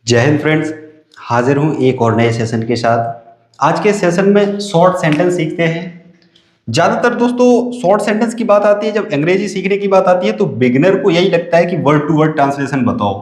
जय हिंद फ्रेंड्स। हाजिर हूँ एक और नए सेशन के साथ। आज के सेशन में शॉर्ट सेंटेंस सीखते हैं। ज़्यादातर दोस्तों शॉर्ट सेंटेंस की बात आती है, जब अंग्रेजी सीखने की बात आती है तो बिगिनर को यही लगता है कि वर्ड टू वर्ड ट्रांसलेशन बताओ।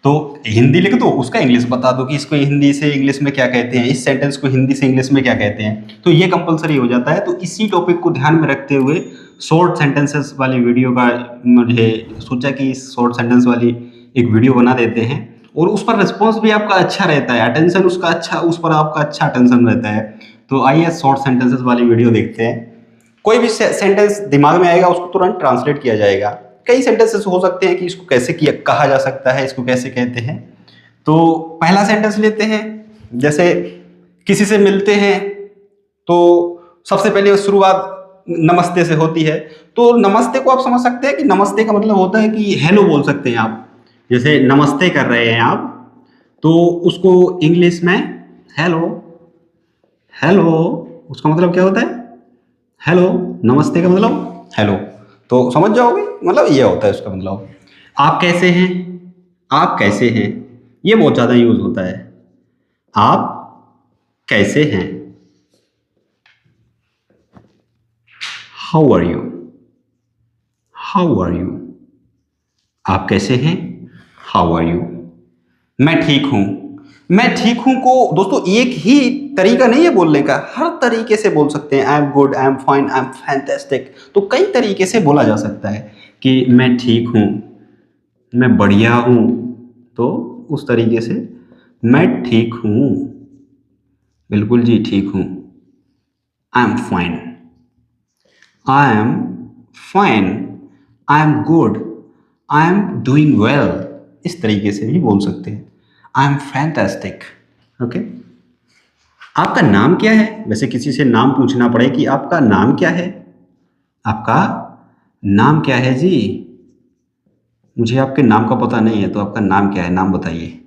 तो हिंदी लिख दो, उसका इंग्लिश बता दो कि इसको हिंदी से इंग्लिश में क्या कहते हैं, इस सेंटेंस को हिंदी से इंग्लिश में क्या कहते हैं, तो ये कंपलसरी हो जाता है। तो इसी टॉपिक को ध्यान में रखते हुए शॉर्ट सेंटेंसेस वाली वीडियो का मुझे सोचा कि इस शॉर्ट सेंटेंस वाली एक वीडियो बना देते हैं और उस पर रिस्पॉन्स भी आपका अच्छा रहता है, अटेंशन उसका अच्छा, उस पर आपका अच्छा अटेंशन रहता है। तो आइए शॉर्ट सेंटेंसेस वाली वीडियो देखते हैं। कोई भी सेंटेंस दिमाग में आएगा उसको तुरंत ट्रांसलेट किया जाएगा। कई सेंटेंसेस हो सकते हैं कि इसको कैसे किया कहा जा सकता है, इसको कैसे कहते हैं। तो पहला सेंटेंस लेते हैं। जैसे किसी से मिलते हैं तो सबसे पहले शुरुआत नमस्ते से होती है। तो नमस्ते को आप समझ सकते हैं कि नमस्ते का मतलब होता है कि हेलो बोल सकते हैं आप। जैसे नमस्ते कर रहे हैं आप तो उसको इंग्लिश में हेलो, हेलो उसका मतलब क्या होता है, हेलो। नमस्ते का मतलब हेलो, तो समझ जाओगे मतलब ये होता है उसका मतलब। आप कैसे हैं, आप कैसे हैं, ये बहुत ज़्यादा यूज होता है। आप कैसे हैं, how are you, how are you. आप कैसे हैं, हाउ आर यू। मैं ठीक हूं, मैं ठीक हूं को दोस्तों एक ही तरीका नहीं है बोलने का, हर तरीके से बोल सकते हैं। I am good, I am fine, I am fantastic. तो कई तरीके से बोला जा सकता है कि मैं ठीक हूं, मैं बढ़िया हूं। तो उस तरीके से मैं ठीक हूं, बिल्कुल जी ठीक हूं। I am fine, I am fine, I am good, I am doing well. इस तरीके से भी बोल सकते हैं। I am fantastic. ओके। आपका नाम क्या है, वैसे किसी से नाम पूछना पड़े कि आपका नाम क्या है, आपका नाम क्या है जी, मुझे आपके नाम का पता नहीं है तो आपका नाम क्या है, नाम बताइए।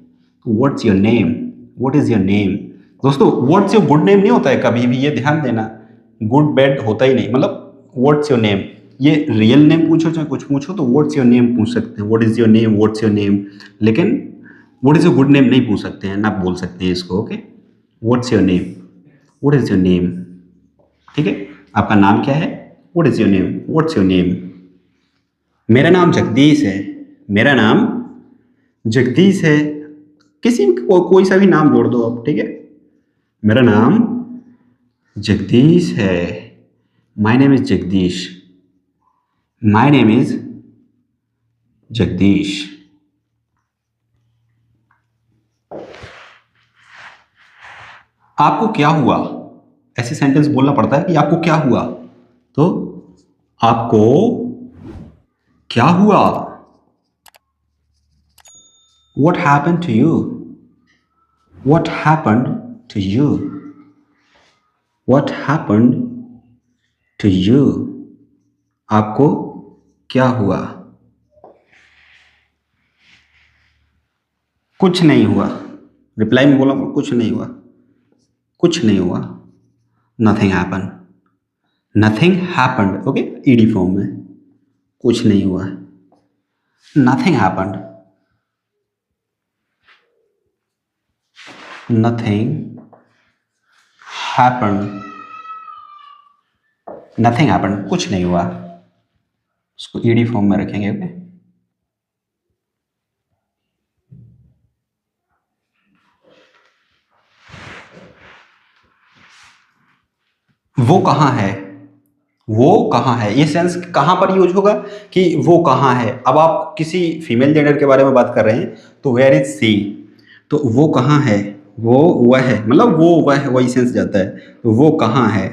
What's your name, what is your name. दोस्तों व्हाट्स योर गुड नेम नहीं होता है कभी भी, ये ध्यान देना। गुड बैड होता ही नहीं, मतलब व्हाट्स योर नेम। ये रियल नेम पूछो चाहे कुछ पूछो तो व्हाट्स योर नेम पूछ सकते हैं, what is your name, what's your name. लेकिन what is your good name नहीं पूछ सकते हैं, ना बोल सकते हैं इसको। Okay, what's your name, what is your name. ठीक है, आपका नाम क्या है, what is your name, what's your name. मेरा नाम जगदीश है, मेरा नाम जगदीश है। किसी कोई सा भी नाम जोड़ दो आप, ठीक है। मेरा नाम जगदीश है, my name is Jagdish, my name is Jagdish. आपको क्या हुआ, ऐसे सेंटेंस बोलना पड़ता है कि आपको क्या हुआ। तो आपको क्या हुआ, what happened to you, what happened to you, what happened to you। आपको क्या हुआ, कुछ नहीं हुआ। रिप्लाई में बोला कुछ नहीं हुआ, कुछ नहीं हुआ। Nothing happen, nothing happened. Okay, ED form में, कुछ नहीं हुआ, nothing happened, nothing happened, nothing happened, कुछ नहीं हुआ। उसको ईडी फॉर्म में रखेंगे। ओके, वो कहाँ है, वो कहाँ है, ये सेंस कहाँ पर यूज होगा कि वो कहाँ है। अब आप किसी फीमेल जेंडर के बारे में बात कर रहे हैं तो वेयर इज सी, तो वो कहाँ है, वो वह है, मतलब वो वह, वही सेंस जाता है। तो वो कहाँ है,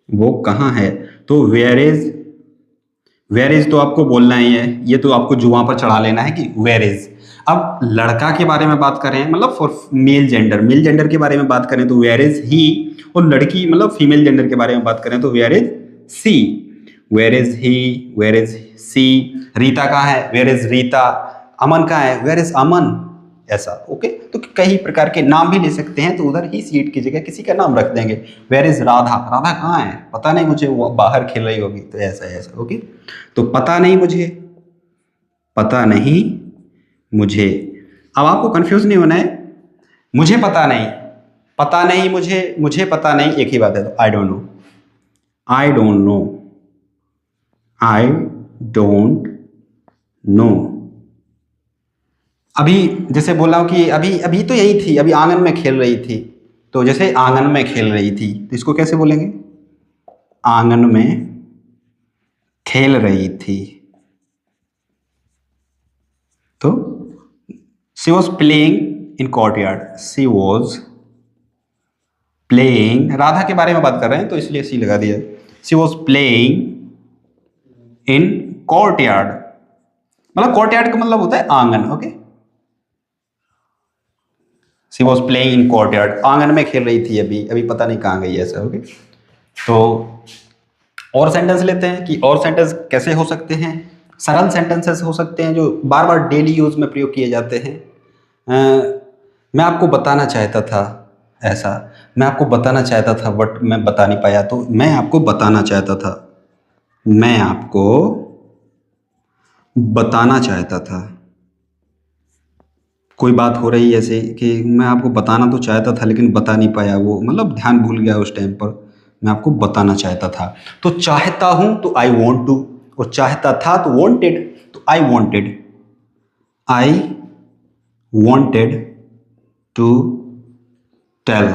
वो कहाँ है। तो वेयर इज, वेयर इज तो आपको बोलना ही है, ये तो आपको जुबान पर चढ़ा लेना है कि वेयर इज। अब लड़का के बारे में बात करें, मतलब for male gender, male gender के बारे में बात करें तो वेयर इज ही। और लड़की मतलब फीमेल जेंडर के बारे में बात करें तो where is she, where is he, where is she. Rita कहाँ है, वेयर इज रीता। अमन कहाँ है, वेयर इज अमन। ऐसा। ओके, तो कई प्रकार के नाम भी ले सकते हैं, तो उधर ही सीट की जगह किसी का नाम रख देंगे। वेयर इज राधा, राधा कहाँ है, पता नहीं मुझे, वो बाहर खेल रही होगी, तो ऐसा ऐसा। ओके, तो पता नहीं मुझे, पता नहीं मुझे। अब आपको कंफ्यूज नहीं होना है। मुझे पता नहीं, पता नहीं मुझे पता नहीं एक ही बात है। तो I don't know, I don't know, I don't know. अभी जैसे बोल रहा हूँ कि अभी अभी तो यही थी, अभी आंगन में खेल रही थी, तो जैसे आंगन में खेल रही थी तो इसको कैसे बोलेंगे? आंगन में खेल रही थी। तो she was playing in courtyard, she was playing, Radha के बारे में बात कर रहे हैं तो इसलिए सी लगा दिया। She was playing in courtyard, मतलब कोर्टयार्ड का मतलब होता है आंगन। Okay, she was playing in courtyard, आंगन में खेल रही थी, अभी अभी पता नहीं कहाँ गई ऐसा। ओके, तो और सेंटेंस लेते हैं कि और सेंटेंस कैसे हो सकते हैं। सरल सेंटेंसेस हो सकते हैं जो बार बार डेली यूज में प्रयोग किए जाते हैं। मैं आपको बताना चाहता था ऐसा, मैं आपको बताना चाहता था बट मैं बता नहीं पाया, तो मैं आपको बताना चाहता था, मैं आपको बताना चाहता था। कोई बात हो रही है ऐसे कि मैं आपको बताना तो चाहता था लेकिन बता नहीं पाया, वो मतलब ध्यान भूल गया उस टाइम पर, मैं आपको बताना चाहता था। तो चाहता हूं तो आई वॉन्ट टू, और चाहता था तो वॉन्टेड, तो I wanted, I wanted to tell,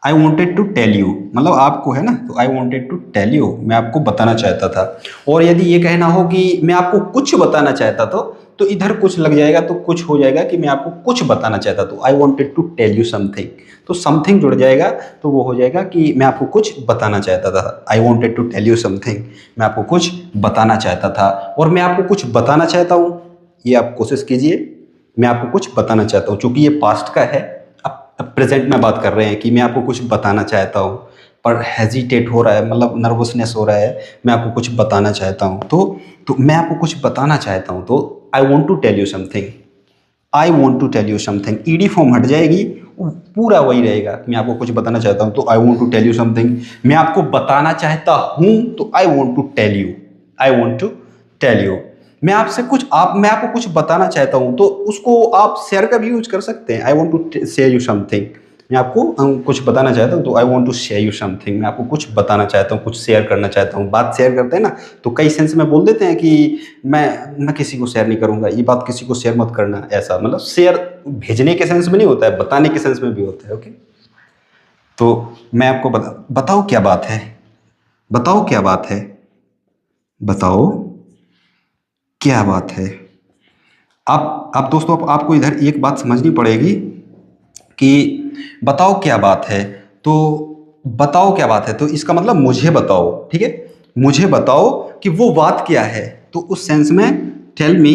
I wanted to tell you, मतलब आपको है ना, तो I wanted to tell you, मैं आपको बताना चाहता था। और यदि ये कहना हो कि मैं आपको कुछ बताना चाहता था, तो इधर कुछ लग जाएगा तो कुछ हो जाएगा कि मैं आपको कुछ बताना चाहता, तो I wanted to tell you something, तो समथिंग जुड़ जाएगा तो वो हो जाएगा कि मैं आपको कुछ बताना चाहता था। I wanted to tell you something, मैं आपको कुछ बताना चाहता था। और मैं आपको कुछ बताना चाहता हूँ, ये आप कोशिश कीजिए, मैं आपको कुछ बताना चाहता हूँ, चूंकि ये पास्ट का है, अब प्रेजेंट में बात कर रहे हैं कि मैं आपको कुछ बताना चाहता हूँ, पर हेजिटेट हो रहा है, मतलब नर्वसनेस हो रहा है, मैं आपको कुछ बताना चाहता हूँ, तो मैं आपको कुछ बताना चाहता हूँ, तो I want to tell you something, I want to tell you something, ED form हट जाएगी, पूरा वही रहेगा, मैं आपको कुछ बताना चाहता हूँ तो I want to tell you something, मैं आपको बताना चाहता हूँ तो I want to tell you, I want to tell you. मैं आपको कुछ बताना चाहता हूँ तो उसको आप शेयर का भी यूज कर सकते हैं, I want to share you something, मैं आपको कुछ बताना चाहता हूँ तो I want to share you something, मैं आपको कुछ बताना चाहता हूँ, कुछ शेयर करना चाहता हूँ। बात शेयर करते हैं ना, तो कई सेंस में बोल देते हैं कि मैं किसी को शेयर नहीं करूँगा, ये बात किसी को शेयर मत करना, ऐसा मतलब शेयर भेजने के सेंस में नहीं होता है, बताने के सेंस में भी होता है। ओके, तो मैं आपको बताओ क्या बात है, बताओ क्या बात है, बताओ क्या बात है। आप दोस्तों, आपको इधर एक बात समझनी पड़ेगी कि बताओ क्या बात है, तो बताओ क्या बात है तो इसका मतलब मुझे बताओ, ठीक है, मुझे बताओ कि वो बात क्या है, तो उस सेंस में टेल मी,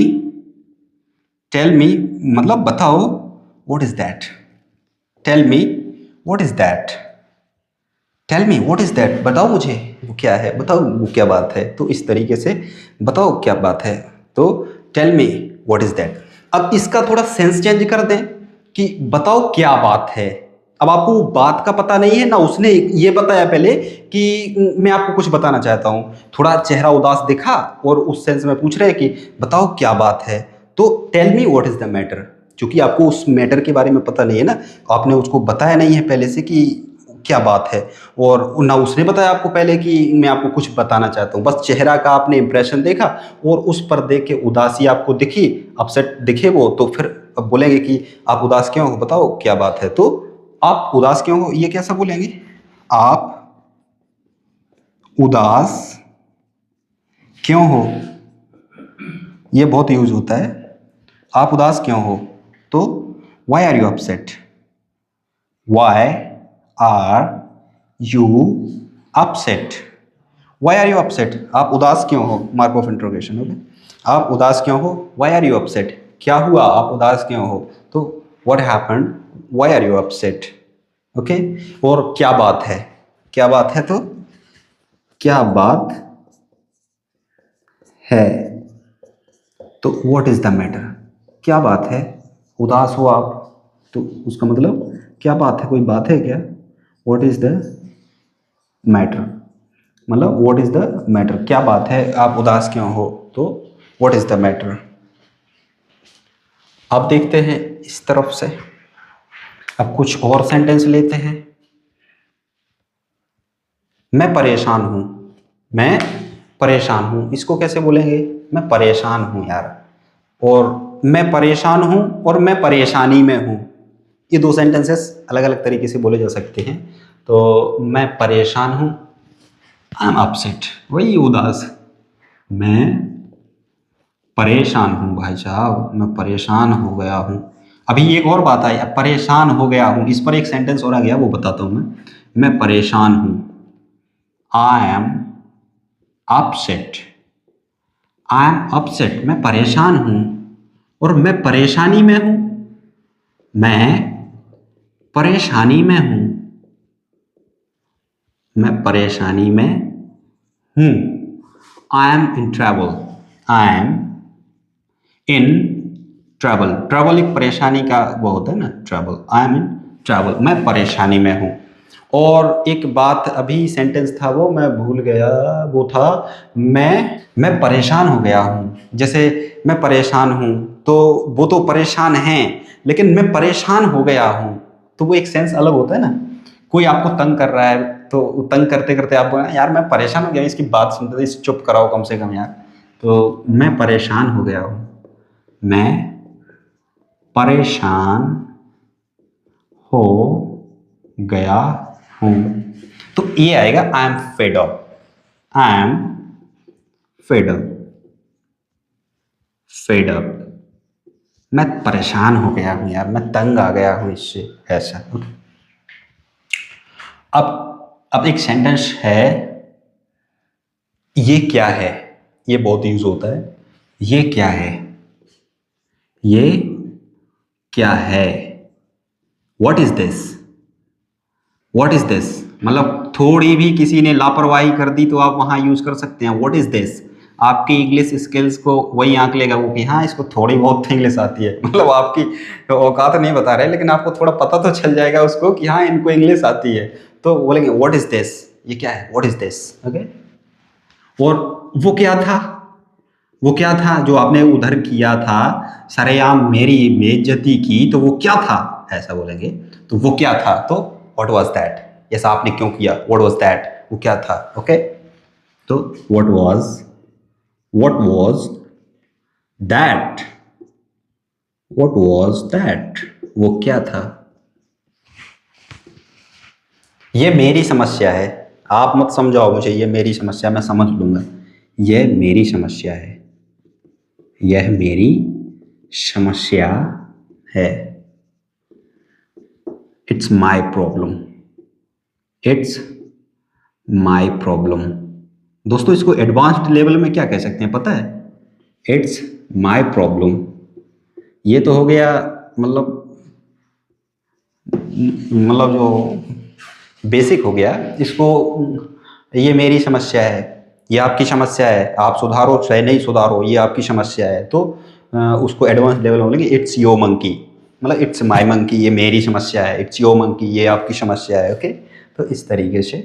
टेल मी मतलब बताओ, what is that, tell me what is that, tell me what is that, बताओ मुझे वो क्या है, बताओ वो क्या बात है, तो इस तरीके से बताओ क्या बात है, तो tell me what is that. अब इसका थोड़ा सेंस चेंज कर दें कि बताओ क्या बात है। अब आपको वो बात का पता नहीं है ना, उसने ये बताया पहले कि मैं आपको कुछ बताना चाहता हूँ, थोड़ा चेहरा उदास दिखा और उस सेंस में पूछ रहे हैं कि बताओ क्या बात है, तो tell me what is the matter, क्योंकि आपको उस मैटर के बारे में पता नहीं है ना, आपने उसको बताया नहीं है पहले से कि क्या बात है, और ना उसने बताया आपको पहले कि मैं आपको कुछ बताना चाहता हूँ, बस चेहरा का आपने इंप्रेशन देखा और उस पर देख के उदासी आपको दिखी, अपसेट दिखे वो, तो फिर अब बोलेंगे कि आप उदास क्यों हो, बताओ क्या बात है, तो आप उदास क्यों हो, ये कैसा बोलेंगे, आप उदास क्यों हो, ये बहुत यूज होता है, आप उदास क्यों हो, तो why are you upset, why are you upset, why are you upset, आप उदास क्यों हो, मार्क ऑफ इंट्रोगेशन। ओके, आप उदास क्यों हो, वाई आर यू अपसेट, क्या हुआ, आप उदास क्यों हो, तो what happened, why are you upset. Okay, और क्या बात है, क्या बात है, तो क्या बात है, तो व्हाट इज द मैटर, क्या बात है, उदास हो आप, तो उसका मतलब क्या बात है, कोई बात है क्या, व्हाट इज द मैटर, मतलब व्हाट इज द मैटर, क्या बात है, आप उदास क्यों हो, तो व्हाट इज द मैटर। अब देखते हैं इस तरफ से। अब कुछ और सेंटेंस लेते हैं। मैं परेशान हूं, मैं परेशान हूं, इसको कैसे बोलेंगे? मैं परेशान हूं यार, और मैं परेशान हूं और मैं परेशानी में हूं। ये दो सेंटेंसेस अलग अलग तरीके से बोले जा सकते हैं। तो मैं परेशान हूं, आई एम अपसेट, वही उदास। मैं परेशान हूं भाई साहब, मैं परेशान हो गया हूं। अभी एक और बात आई, अब परेशान हो गया हूं, इस पर एक सेंटेंस और आ गया, वो बताता हूं मैं परेशान हूं, I am upset, I am upset, मैं परेशान हूं और मैं परेशानी में हूं, मैं परेशानी में हूं, मैं परेशानी में हूं। I am in travel, I am in travel, travel एक परेशानी का वो होता है ना, travel, I am in travel, मैं परेशानी में हूं। और एक बात अभी सेंटेंस था वो मैं भूल गया, वो था मैं परेशान हो गया हूं। जैसे मैं परेशान हूं तो वो तो परेशान हैं, लेकिन मैं परेशान हो गया हूं तो वो एक सेंस अलग होता है ना। कोई आपको तंग कर रहा है तो तंग करते करते आप बोला यार मैं परेशान हो गया, इसकी बात सुनते इस चुप कराओ कम से कम यार। तो मैं परेशान हो गया हूं, मैं परेशान हो गया हूं। तो ये आएगा I am fed up, I am fed up, fed up, मैं परेशान हो गया हूं यार, मैं तंग आ गया हूं इससे, ऐसा। अब एक सेंटेंस है, ये क्या है, ये बहुत यूज होता है। ये क्या है, ये क्या है, what is this, what is this, मतलब थोड़ी भी किसी ने लापरवाही कर दी तो आप वहां यूज कर सकते हैं व्हाट इज दिस। आपकी इंग्लिश स्किल्स को वही आंक लेगा वो कि हाँ इसको थोड़ी बहुत इंग्लिश आती है, मतलब आपकी औकात नहीं बता रहे लेकिन आपको थोड़ा पता तो चल जाएगा उसको कि हाँ इनको इंग्लिश आती है। तो बोलेंगे व्हाट इज दिस, ये क्या है, व्हाट इज दिस, ओके। और वो क्या था, वो क्या था जो आपने उधर किया था, सरेआम मेरी बेइज्जती की, तो वो क्या था, ऐसा बोलेंगे। तो वो क्या था, तो व्हाट वाज दैट, ऐसा आपने क्यों किया, व्हाट वाज दैट, वो क्या था, ओके। तो what was that, what was that, वो क्या था। ये मेरी समस्या है, आप मत समझाओ मुझे, ये मेरी समस्या, मैं समझ लूंगा। ये मेरी समस्या है, यह मेरी समस्या है। It's my problem, it's my problem. दोस्तों इसको एडवांस्ड लेवल में क्या कह सकते हैं पता है, इट्स माई प्रॉब्लम। ये तो हो गया मतलब जो बेसिक हो गया। इसको ये मेरी समस्या है, ये आपकी समस्या है, आप सुधारो चाहे नहीं सुधारो ये आपकी समस्या है। तो उसको एडवांस लेवल में बोलेंगे इट्स योर मंकी, मतलब इट्स माय मंकी, ये मेरी समस्या है, इट्स योर मंकी ये आपकी समस्या है, ओके। तो इस तरीके से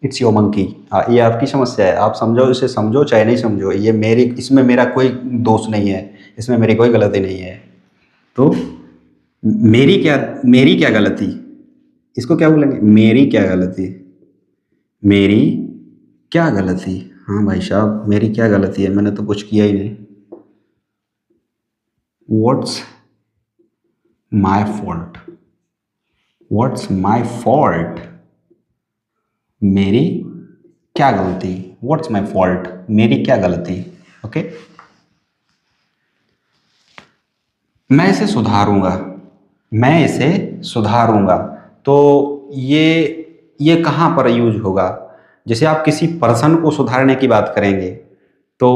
इट्स योर मंकी, हाँ ये आपकी समस्या है, आप समझो इसे, समझो चाहे नहीं समझो, ये मेरी, इसमें मेरा कोई दोष नहीं है, इसमें मेरी कोई गलती नहीं है। तो मेरी क्या गलती, इसको क्या बोलेंगे, मेरी क्या गलती, मेरी क्या गलती। हाँ भाई साहब मेरी क्या गलती है, मैंने तो कुछ किया ही नहीं। What's my fault, what's my fault, मेरी क्या गलती, व्हाट्स माई फॉल्ट, मेरी क्या गलती, ओके। मैं इसे सुधारूंगा, मैं इसे सुधारूंगा। तो ये कहाँ पर यूज होगा, जैसे आप किसी पर्सन को सुधारने की बात करेंगे तो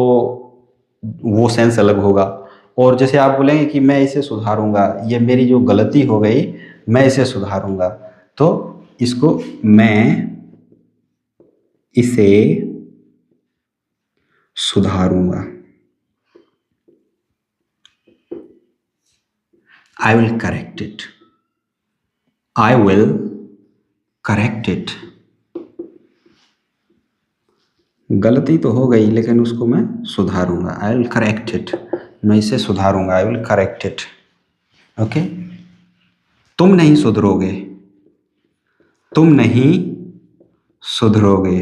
वो सेंस अलग होगा। और जैसे आप बोलेंगे कि मैं इसे सुधारूंगा, ये मेरी जो गलती हो गई मैं इसे सुधारूंगा, तो इसको मैं इसे सुधारूंगा, I will correct it, I will correct it. गलती तो हो गई लेकिन उसको मैं सुधारूंगा, आई विल करेक्ट इट, मैं इसे सुधारूंगा, I will correct it. Okay, तुम नहीं सुधरोगे, तुम नहीं सुधरोगे।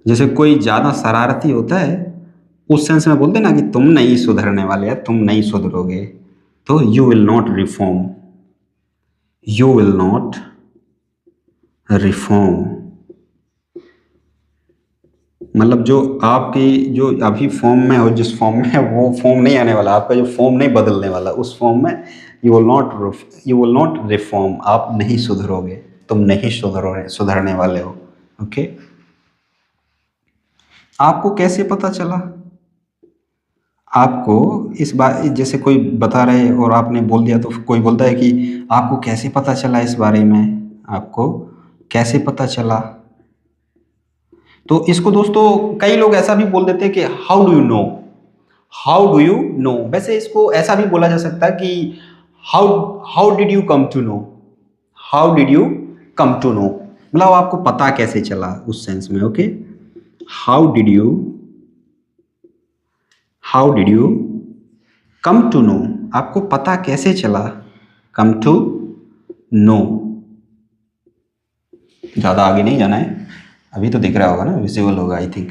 जैसे कोई ज़्यादा शरारती होता है, उस सेंस में बोलते ना कि तुम नहीं सुधरने वाले, तुम नहीं सुधरोगे, तो you will not reform, you will not reform. मतलब जो आपकी जो अभी फॉर्म में हो, जिस फॉर्म में है, वो फॉर्म नहीं आने वाला, आपका जो फॉर्म नहीं बदलने वाला, उस फॉर्म में यू विल नॉट रिफॉर्म, आप नहीं सुधरोगे, तुम नहीं सुधरने वाले हो। ओके, आपको कैसे पता चला? आपको इस बात, जैसे कोई बता रहे और आपने बोल दिया, तो कोई बोलता है कि आपको कैसे पता चला इस बारे में, आपको कैसे पता चला? तो इसको दोस्तों कई लोग ऐसा भी बोल देते हैं कि how do you know, how do you know. वैसे इसको ऐसा भी बोला जा सकता है कि how how did you come to know, how did you come to know, मतलब आपको पता कैसे चला, उस सेंस में। Okay, how did you come to know, आपको पता कैसे चला, कम टू नो। ज़्यादा आगे नहीं जाना है, अभी तो दिख रहा होगा ना, विजिबल होगा आई थिंक।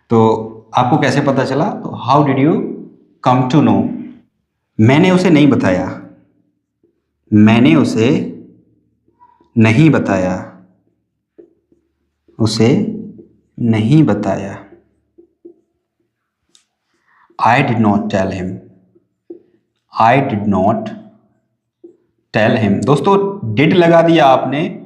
तो आपको कैसे पता चला, तो how did you come to know. मैंने उसे नहीं बताया, मैंने उसे नहीं बताया, उसे नहीं बताया। I did not tell him, I did not tell him. दोस्तों डिड लगा दिया आपने,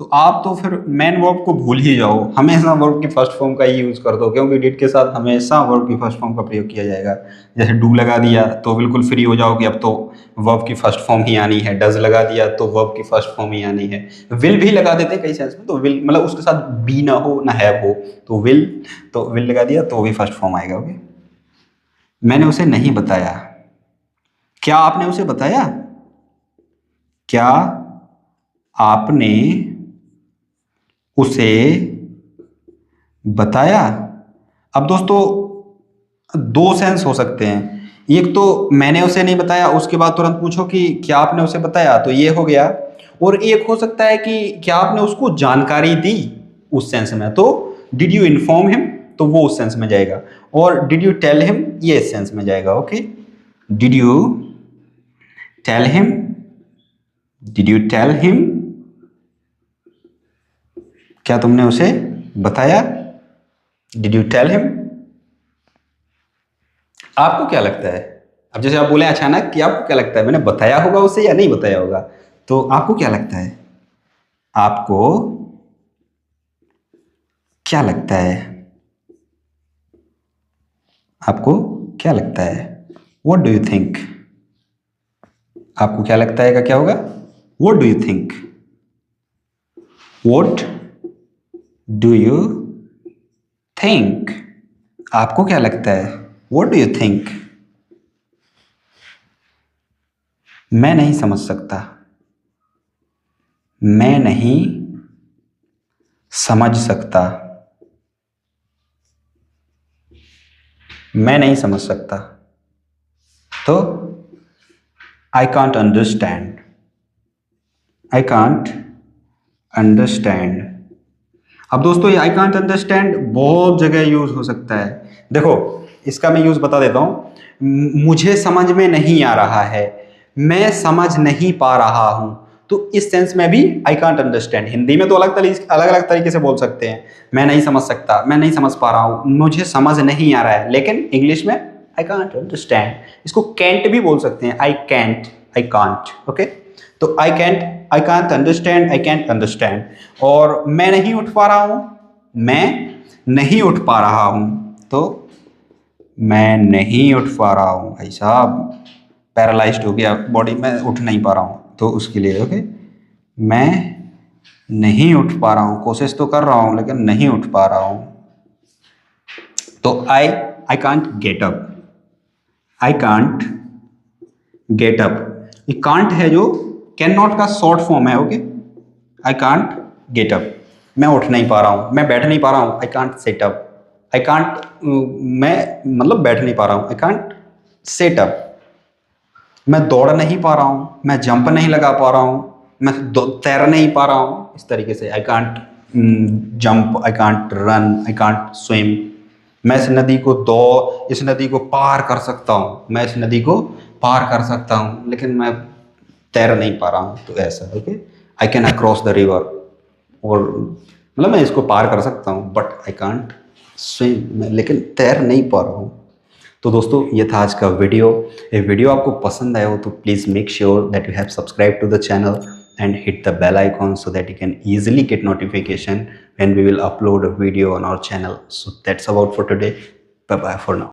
तो आप तो फिर मेन वर्ब को भूल ही जाओ, हमेशा वर्ब की फर्स्ट फॉर्म का ही यूज कर दो, क्योंकि डिड के साथ हमेशा वर्ब की फर्स्ट फॉर्म का प्रयोग किया जाएगा। जैसे डू लगा दिया तो बिल्कुल फ्री हो जाओ कि अब तो वर्ब की फर्स्ट फॉर्म ही आनी है, डज लगा दिया तो वर्ब की फर्स्ट फॉर्म ही आनी है, विल भी लगा देते हैं कई सेंस में, तो विल मतलब उसके साथ बी ना हो ना हैव हो, तो विल लगा दिया तो भी फर्स्ट फॉर्म आएगा। ओके, मैंने उसे नहीं बताया, क्या आपने उसे बताया, क्या आपने उसे बताया। अब दोस्तों दो सेंस हो सकते हैं, एक तो मैंने उसे नहीं बताया, उसके बाद तुरंत पूछो कि क्या आपने उसे बताया, तो ये हो गया। और एक हो सकता है कि क्या आपने उसको जानकारी दी, उस सेंस में, तो डिड यू इन्फॉर्म हिम, तो वो उस सेंस में जाएगा। और डिड यू टेल हिम, ये इस सेंस में जाएगा। Okay, did you tell him, did you tell him, क्या तुमने उसे बताया, डिड यू टेल हिम। आपको क्या लगता है, अब जैसे आप बोले अचानक कि आपको क्या लगता है, मैंने बताया होगा उसे या नहीं बताया होगा, तो आपको क्या लगता है, आपको क्या लगता है, आपको क्या लगता है, व्हाट डू यू थिंक, आपको क्या लगता है का क्या होगा, what do you think, what do you think, आपको क्या लगता है, व्हाट डू यू थिंक। मैं नहीं समझ सकता, मैं नहीं समझ सकता, मैं नहीं समझ सकता, तो I can't understand, I can't understand. अब दोस्तों ये आई कांट अंडरस्टैंड बहुत जगह यूज हो सकता है। देखो इसका मैं यूज बता देता हूं, मुझे समझ में नहीं आ रहा है, मैं समझ नहीं पा रहा हूं, तो इस सेंस में भी आई कांट अंडरस्टैंड। हिंदी में तो अलग अलग तरीके से बोल सकते हैं, मैं नहीं समझ सकता, मैं नहीं समझ पा रहा हूं, मुझे समझ नहीं आ रहा है, लेकिन इंग्लिश में आई कांट अंडरस्टैंड। इसको कैंट भी बोल सकते हैं, I can't, I can't. Okay, तो I can't understand, I can't understand. और मैं नहीं उठ पा रहा हूं, मैं नहीं उठ पा रहा हूं, तो मैं नहीं उठ पा रहा हूं, भाई साहब पैरालाइज्ड हो गया बॉडी में, उठ नहीं पा रहा हूं, तो उसके लिए ओके, मैं नहीं उठ पा रहा हूं, कोशिश तो कर रहा हूं लेकिन नहीं उठ पा रहा हूं, तो I can't get up, I can't get up. ये कांट है जो कैन नॉट का शॉर्ट फॉर्म है। Okay, I can't get up, मैं उठ नहीं पा रहा हूँ, मैं बैठ नहीं पा रहा हूँ, I can't set up, I can't मैं मतलब बैठ नहीं पा रहा हूँ, आई कांट सेट अप। मैं दौड़ नहीं पा रहा हूँ, मैं जंप नहीं लगा पा रहा हूँ, मैं तैर नहीं पा रहा हूँ, इस तरीके से। I can't jump, I can't run, I can't swim. मैं इस नदी को पार कर सकता हूँ, मैं इस नदी को पार कर सकता हूँ, लेकिन मैं तैर नहीं पा रहा हूँ। तो ऐसा, okay, I can cross the river, और मतलब मैं इसको पार कर सकता हूँ बट आई कांट स्विम, लेकिन तैर नहीं पा रहा हूँ। तो दोस्तों ये था आज का वीडियो। ये वीडियो आपको पसंद आया हो तो please make sure that you have subscribe to the channel and hit the bell icon so that you can easily get notification when we will upload a video on our channel. So that's about for today. Bye bye for now.